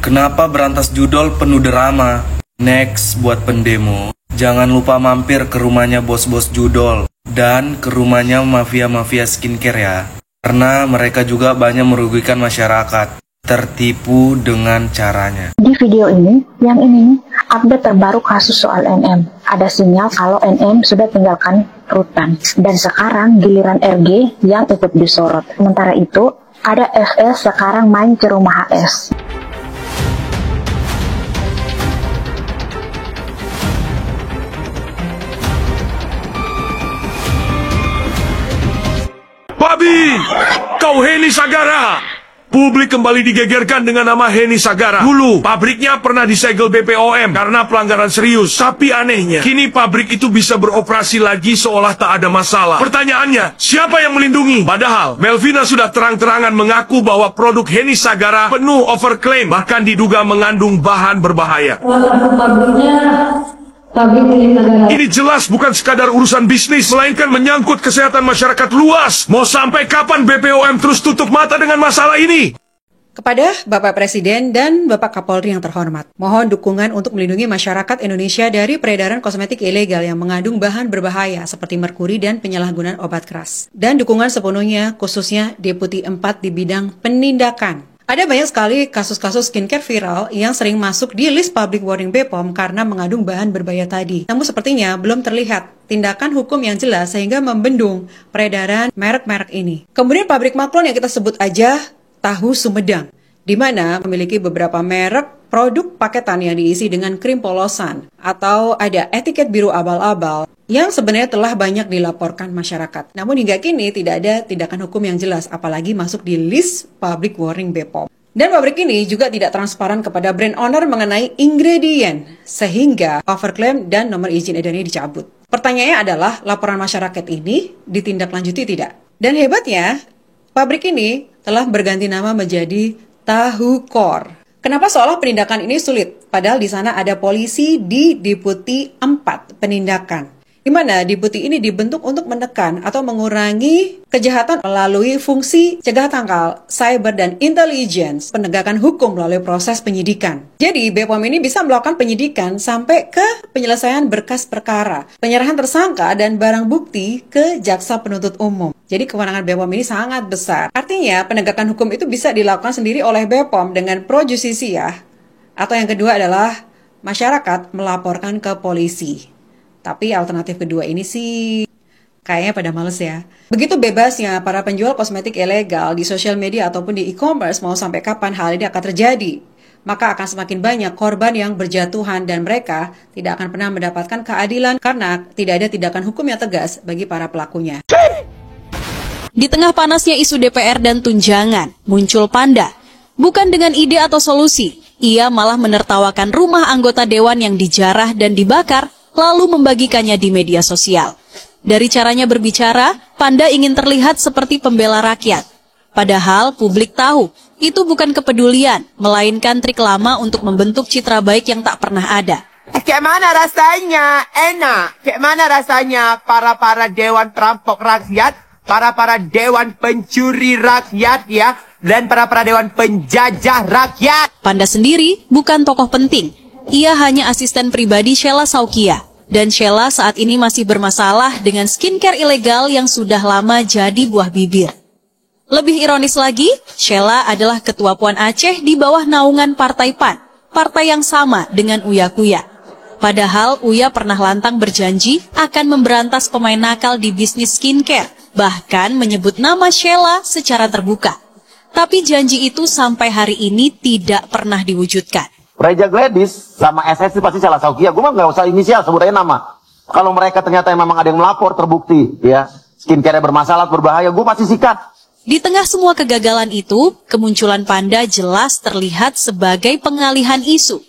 Kenapa berantas judol penuh drama? Next, buat pendemo, jangan lupa mampir ke rumahnya bos-bos judol dan ke rumahnya mafia-mafia skincare ya. Karena mereka juga banyak merugikan masyarakat, tertipu dengan caranya. Di video ini, yang ini update terbaru kasus soal NM. Ada sinyal kalau NM sudah tinggalkan rutan. Dan sekarang giliran RG yang ikut disorot. Sementara itu, ada FS sekarang main ke rumah HS. Babi! Kau Heni Sagara! Publik kembali digegerkan dengan nama Heni Sagara. Dulu, pabriknya pernah disegel BPOM karena pelanggaran serius. Tapi anehnya, kini pabrik itu bisa beroperasi lagi seolah tak ada masalah. Pertanyaannya, siapa yang melindungi? Padahal, Melvina sudah terang-terangan mengaku bahwa produk Heni Sagara penuh overclaim, bahkan diduga mengandung bahan berbahaya. Ini jelas bukan sekadar urusan bisnis, melainkan menyangkut kesehatan masyarakat luas. Mau sampai kapan BPOM terus tutup mata dengan masalah ini? Kepada Bapak Presiden dan Bapak Kapolri yang terhormat, mohon dukungan untuk melindungi masyarakat Indonesia dari peredaran kosmetik ilegal yang mengandung bahan berbahaya seperti merkuri dan penyalahgunaan obat keras. Dan dukungan sepenuhnya khususnya Deputi 4 di bidang penindakan. Ada banyak sekali kasus-kasus skincare viral yang sering masuk di list public warning BPOM karena mengandung bahan berbahaya tadi. Namun sepertinya belum terlihat tindakan hukum yang jelas sehingga membendung peredaran merek-merek ini. Kemudian pabrik maklon yang kita sebut aja Tahu Sumedang, di mana memiliki beberapa merek produk paketan yang diisi dengan krim polosan atau ada etiket biru abal-abal yang sebenarnya telah banyak dilaporkan masyarakat. Namun hingga kini tidak ada tindakan hukum yang jelas, apalagi masuk di list public warning BPOM. Dan pabrik ini juga tidak transparan kepada brand owner mengenai ingredient, sehingga overclaim dan nomor izin edarnya dicabut. Pertanyaannya adalah, laporan masyarakat ini ditindaklanjuti tidak? Dan hebatnya, pabrik ini telah berganti nama menjadi Tahu Core. Kenapa seolah penindakan ini sulit? Padahal di sana ada polisi di Deputi 4 penindakan. Di mana Deputi ini dibentuk untuk menekan atau mengurangi kejahatan melalui fungsi cegah tangkal, cyber, dan intelligence, penegakan hukum melalui proses penyidikan. Jadi, BPOM ini bisa melakukan penyidikan sampai ke penyelesaian berkas perkara, penyerahan tersangka, dan barang bukti ke jaksa penuntut umum. Jadi, kewenangan BPOM ini sangat besar. Artinya, penegakan hukum itu bisa dilakukan sendiri oleh BPOM dengan pro justisia, atau yang kedua adalah masyarakat melaporkan ke polisi. Tapi alternatif kedua ini sih kayaknya pada males ya. Begitu bebasnya para penjual kosmetik ilegal di sosial media ataupun di e-commerce, mau sampai kapan hal ini akan terjadi? Maka akan semakin banyak korban yang berjatuhan dan mereka tidak akan pernah mendapatkan keadilan karena tidak ada tindakan hukum yang tegas bagi para pelakunya. Di tengah panasnya isu DPR dan tunjangan, muncul Panda. Bukan dengan ide atau solusi, ia malah menertawakan rumah anggota dewan yang dijarah dan dibakar, lalu membagikannya di media sosial. Dari caranya berbicara, Panda ingin terlihat seperti pembela rakyat. Padahal publik tahu, itu bukan kepedulian, melainkan trik lama untuk membentuk citra baik yang tak pernah ada. Kayak mana rasanya? Enak. Kayak mana rasanya para dewan perampok rakyat, para dewan pencuri rakyat ya, dan para dewan penjajah rakyat. Panda sendiri bukan tokoh penting. Ia hanya asisten pribadi Sheila Saukia. Dan Sheila saat ini masih bermasalah dengan skincare ilegal yang sudah lama jadi buah bibir. Lebih ironis lagi, Sheila adalah ketua Puan Aceh di bawah naungan Partai PAN, partai yang sama dengan Uya Kuya. Padahal Uya pernah lantang berjanji akan memberantas pemain nakal di bisnis skincare, bahkan menyebut nama Sheila secara terbuka. Tapi janji itu sampai hari ini tidak pernah diwujudkan. Reja Gladys sama SS pasti Sheila Saukia. Gue mah nggak usah inisial, sebut aja nama. Kalau mereka ternyata memang ada yang melapor terbukti, ya skincare bermasalah, berbahaya, gue pasti sikat. Di tengah semua kegagalan itu, kemunculan Panda jelas terlihat sebagai pengalihan isu.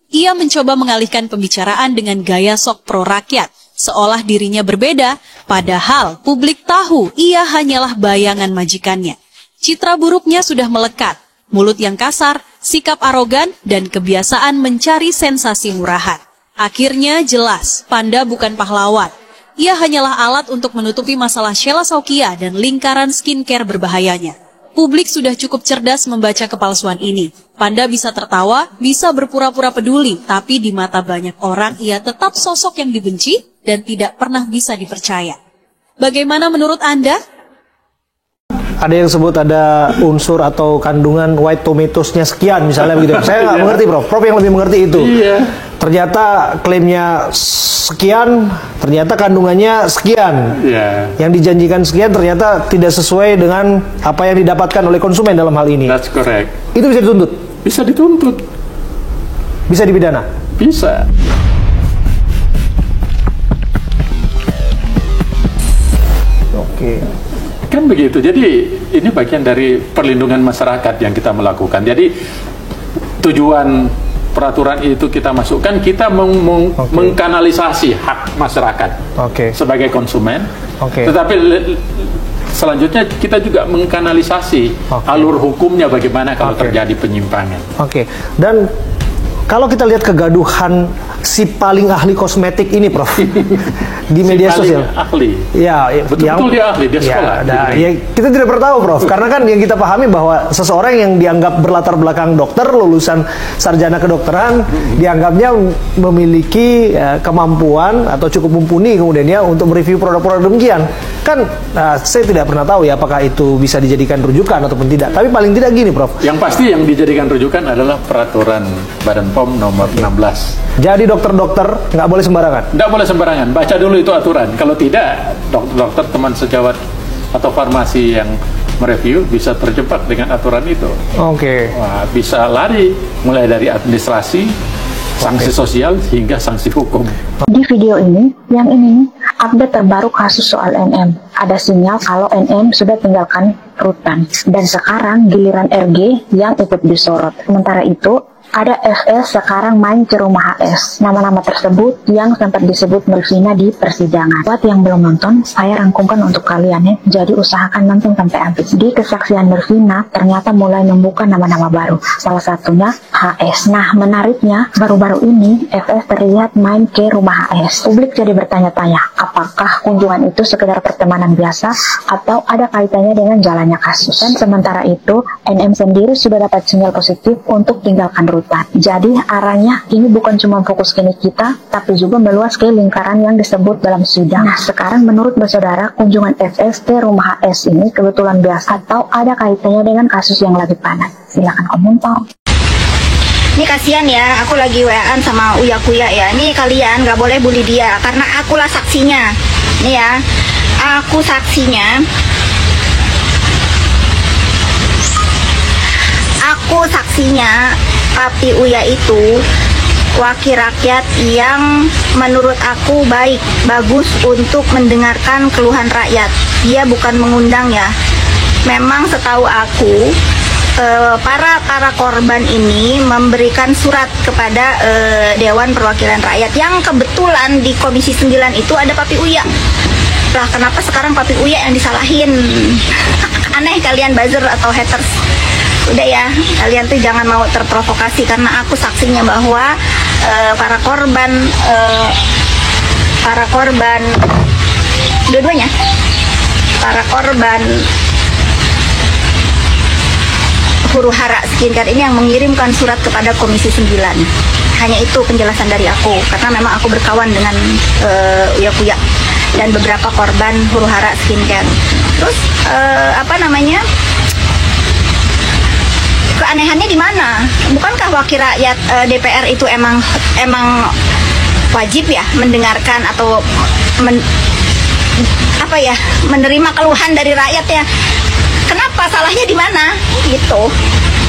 Ia mencoba mengalihkan pembicaraan dengan gaya sok pro rakyat, seolah dirinya berbeda, padahal publik tahu ia hanyalah bayangan majikannya. Citra buruknya sudah melekat, mulut yang kasar, sikap arogan, dan kebiasaan mencari sensasi murahan. Akhirnya jelas, Panda bukan pahlawan. Ia hanyalah alat untuk menutupi masalah Sheila Saukia dan lingkaran skincare berbahayanya. Publik sudah cukup cerdas membaca kepalsuan ini. Panda bisa tertawa, bisa berpura-pura peduli, tapi di mata banyak orang ia tetap sosok yang dibenci dan tidak pernah bisa dipercaya. Bagaimana menurut Anda? Ada yang sebut ada unsur atau kandungan white tomatoes-nya sekian misalnya begitu. Saya nggak mengerti, Prof. Prof yang lebih mengerti itu. Iya. Ternyata klaimnya sekian, ternyata kandungannya sekian. Iya. Yang dijanjikan sekian ternyata tidak sesuai dengan apa yang didapatkan oleh konsumen dalam hal ini. That's correct. Itu bisa dituntut? Bisa dituntut. Bisa dipidana? Bisa. Oke. Kan begitu. Jadi ini bagian dari perlindungan masyarakat yang kita melakukan. Jadi tujuan peraturan itu kita masukkan, kita mengkanalisasi hak masyarakat sebagai konsumen. Tetapi selanjutnya kita juga mengkanalisasi alur hukumnya bagaimana kalau terjadi penyimpangan. Dan kalau kita lihat kegaduhan si paling ahli kosmetik ini, Prof, di media sosial. Ahli. Ya, betul-betul dia ahli, dia sekolah. Ya, kita tidak pernah tahu, Prof, karena kan yang kita pahami bahwa seseorang yang dianggap berlatar belakang dokter, lulusan sarjana kedokteran, dianggapnya memiliki kemampuan atau cukup mumpuni kemudiannya untuk mereview produk-produk demikian. Kan saya tidak pernah tahu ya apakah itu bisa dijadikan rujukan ataupun tidak. Tapi paling tidak gini, Prof. Yang pasti yang dijadikan rujukan adalah peraturan Badan POM nomor 16. Jadi dokter-dokter nggak boleh sembarangan? Nggak boleh sembarangan. Baca dulu itu aturan. Kalau tidak, dokter teman sejawat atau farmasi yang mereview bisa terjebak dengan aturan itu. Wah, bisa lari mulai dari administrasi, sanksi sosial hingga sanksi hukum. Di video ini, yang ini update terbaru kasus soal NM. Ada sinyal kalau NM sudah tinggalkan rutan. Dan sekarang giliran RG yang ikut disorot. Sementara itu, ada FS sekarang main ke rumah HS. Nama-nama tersebut yang sempat disebut Melvina di persidangan. Buat yang belum nonton, saya rangkumkan untuk kalian ya. Jadi usahakan nonton sampai habis. Di kesaksian Melvina, ternyata mulai membuka nama-nama baru. Salah satunya HS. Nah, menariknya, baru-baru ini FS terlihat main ke rumah HS. Publik jadi bertanya-tanya, apakah kunjungan itu sekedar pertemanan biasa atau ada kaitannya dengan jalannya kasus. Dan sementara itu, NM sendiri sudah dapat sinyal positif untuk tinggalkan rutan. Jadi arahnya ini bukan cuma fokus ke kita, tapi juga meluas ke lingkaran yang disebut dalam sidang. Nah, sekarang menurut bersaudara, kunjungan FS ke rumah HS ini kebetulan biasa atau ada kaitannya dengan kasus yang lagi panas? Silakan komentar. Ini kasihan ya, aku lagi WA-an sama Uya Kuya ya. Ini kalian gak boleh bully dia, karena akulah saksinya. Nih ya, aku saksinya. Aku saksinya, Papi Uya itu wakil rakyat yang menurut aku baik, bagus untuk mendengarkan keluhan rakyat. Dia bukan mengundang ya. Memang setahu aku, para korban ini memberikan surat kepada Dewan Perwakilan Rakyat yang kebetulan di Komisi 9 itu ada Papi Uya. Lah kenapa sekarang Papi Uya yang disalahin? Aneh kalian buzzer atau haters. Udah ya, kalian tuh jangan mau terprovokasi, karena aku saksinya bahwa para korban dua-duanya, para korban huru hara skincare ini yang mengirimkan surat kepada Komisi 9. Hanya itu penjelasan dari aku, karena memang aku berkawan dengan Uya Kuya dan beberapa korban huru hara skincare. Terus keanehannya di mana? Bukankah wakil rakyat DPR itu emang wajib ya mendengarkan atau menerima keluhan dari rakyat ya? Kenapa salahnya di mana? Gitu.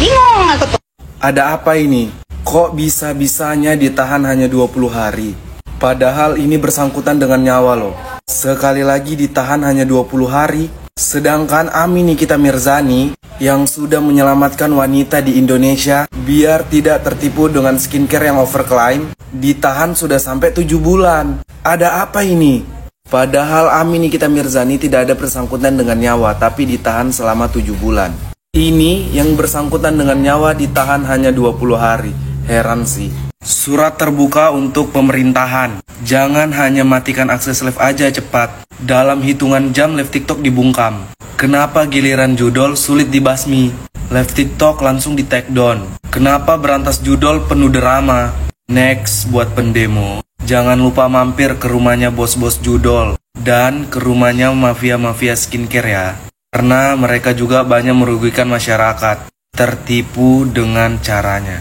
Bingung aku tuh. Ada apa ini? Kok bisa-bisanya ditahan hanya 20 hari? Padahal ini bersangkutan dengan nyawa loh. Sekali lagi ditahan hanya 20 hari. Sedangkan Ami Nikita Mirzani yang sudah menyelamatkan wanita di Indonesia biar tidak tertipu dengan skincare yang overclaim, ditahan sudah sampai 7 bulan. Ada apa ini? Padahal Ami Nikita Mirzani tidak ada bersangkutan dengan nyawa, tapi ditahan selama 7 bulan. Ini yang bersangkutan dengan nyawa ditahan hanya 20 hari. Heran sih. Surat terbuka untuk pemerintahan. Jangan hanya matikan akses live aja cepat. Dalam hitungan jam live TikTok dibungkam. Kenapa giliran judol sulit dibasmi? Live TikTok langsung di take down. Kenapa berantas judol penuh drama? Next buat pendemo, jangan lupa mampir ke rumahnya bos-bos judol dan ke rumahnya mafia-mafia skincare ya. Karena mereka juga banyak merugikan masyarakat, tertipu dengan caranya.